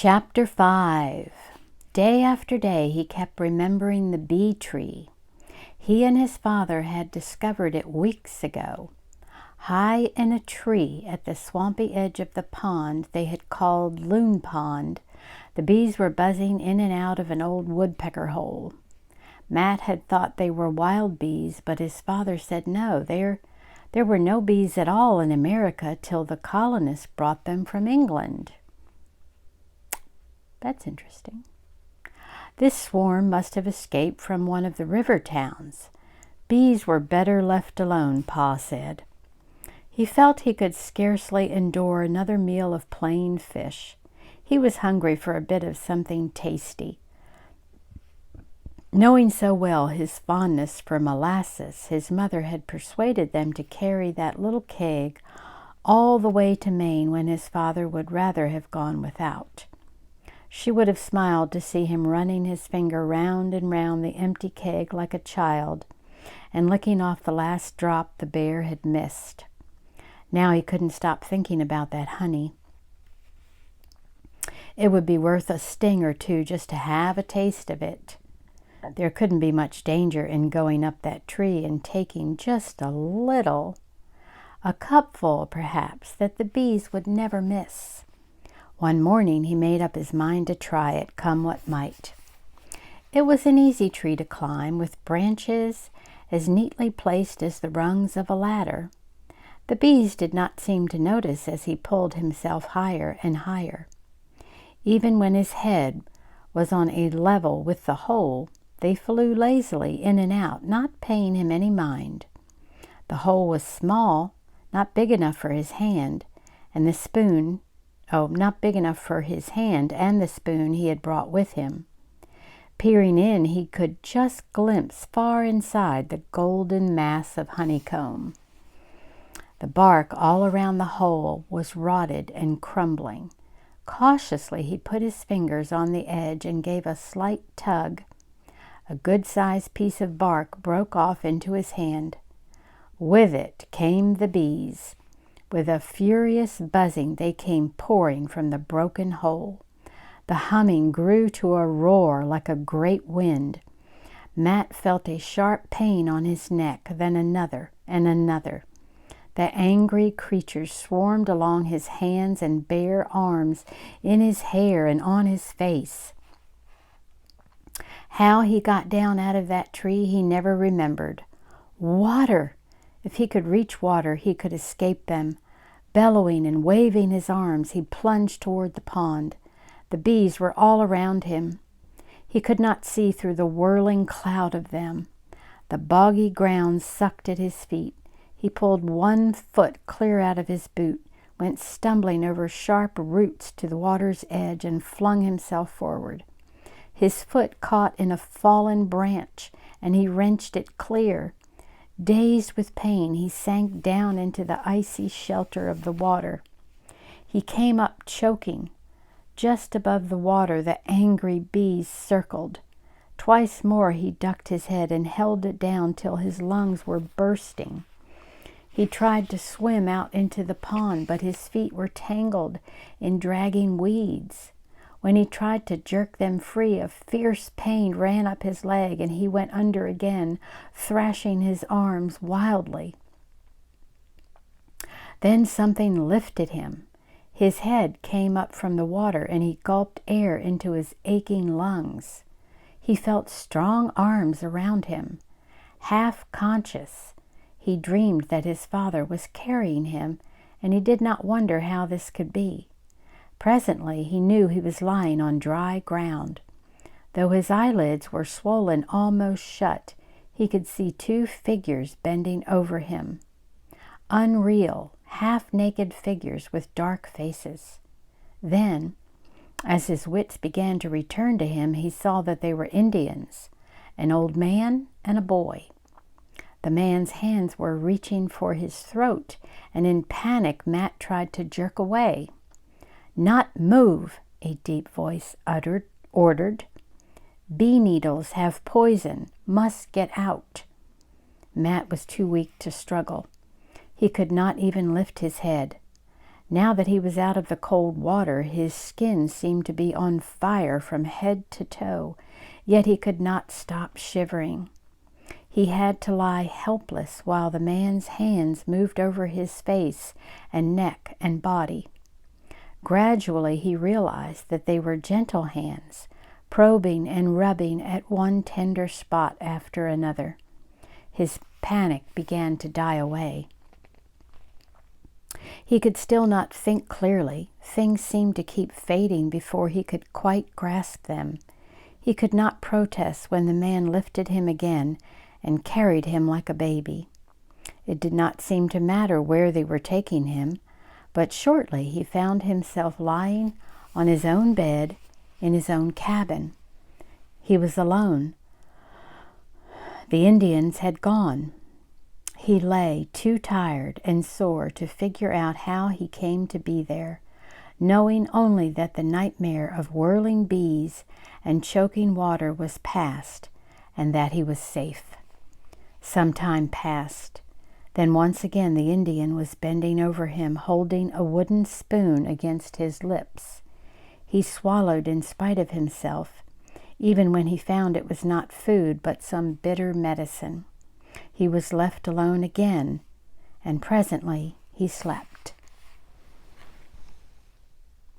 Chapter 5. Day after day he kept remembering the bee tree. He and his father had discovered it weeks ago. High in a tree at the swampy edge of the pond they had called Loon Pond, the bees were buzzing in and out of an old woodpecker hole. Matt had thought they were wild bees, but his father said no, there were no bees at all in America till the colonists brought them from England. That's interesting. This swarm must have escaped from one of the river towns. Bees were better left alone, Pa said. He felt he could scarcely endure another meal of plain fish. He was hungry for a bit of something tasty. Knowing so well his fondness for molasses, his mother had persuaded them to carry that little keg all the way to Maine when his father would rather have gone without. She would have smiled to see him running his finger round and round the empty keg like a child, and licking off the last drop the bear had missed. Now he couldn't stop thinking about that honey. It would be worth a sting or two just to have a taste of it. There couldn't be much danger in going up that tree and taking just a little, a cupful perhaps, that the bees would never miss. One morning he made up his mind to try it, come what might. It was an easy tree to climb, with branches as neatly placed as the rungs of a ladder. The bees did not seem to notice as he pulled himself higher and higher. Even when his head was on a level with the hole, they flew lazily in and out, not paying him any mind. The hole was small, not big enough for his hand, and the spoon not big enough for his hand and the spoon he had brought with him. Peering in, he could just glimpse far inside the golden mass of honeycomb. The bark all around the hole was rotted and crumbling. Cautiously he put his fingers on the edge and gave a slight tug. A good-sized piece of bark broke off into his hand. With it came the bees. With a furious buzzing, they came pouring from the broken hole. The humming grew to a roar like a great wind. Matt felt a sharp pain on his neck, then another and another. The angry creatures swarmed along his hands and bare arms, in his hair and on his face. How he got down out of that tree he never remembered. Water! If he could reach water, he could escape them. Bellowing and waving his arms, he plunged toward the pond. The bees were all around him. He could not see through the whirling cloud of them. The boggy ground sucked at his feet. He pulled one foot clear out of his boot, went stumbling over sharp roots to the water's edge, and flung himself forward. His foot caught in a fallen branch, and he wrenched it clear. Dazed with pain, he sank down into the icy shelter of the water. He came up choking. Just above the water, the angry bees circled. Twice more he ducked his head and held it down till his lungs were bursting. He tried to swim out into the pond, but his feet were tangled in dragging weeds. When he tried to jerk them free, a fierce pain ran up his leg, and he went under again, thrashing his arms wildly. Then something lifted him. His head came up from the water, and he gulped air into his aching lungs. He felt strong arms around him. Half conscious, he dreamed that his father was carrying him, and he did not wonder how this could be. Presently he knew he was lying on dry ground. Though his eyelids were swollen almost shut, he could see two figures bending over him. Unreal, half-naked figures with dark faces. Then, as his wits began to return to him, he saw that they were Indians, an old man and a boy. The man's hands were reaching for his throat, and in panic Matt tried to jerk away. "Not move," a deep voice ordered. "Bee needles have poison. Must get out." Matt was too weak to struggle. He could not even lift his head. Now that he was out of the cold water, his skin seemed to be on fire from head to toe, yet he could not stop shivering. He had to lie helpless while the man's hands moved over his face and neck and body. Gradually he realized that they were gentle hands, probing and rubbing at one tender spot after another. His panic began to die away. He could still not think clearly. Things seemed to keep fading before he could quite grasp them. He could not protest when the man lifted him again and carried him like a baby. It did not seem to matter where they were taking him, but shortly he found himself lying on his own bed in his own cabin. He was alone. The Indians had gone. He lay too tired and sore to figure out how he came to be there, knowing only that the nightmare of whirling bees and choking water was past and that he was safe. Some time passed. Then once again the Indian was bending over him, holding a wooden spoon against his lips. He swallowed in spite of himself, even when he found it was not food but some bitter medicine. He was left alone again, and presently he slept.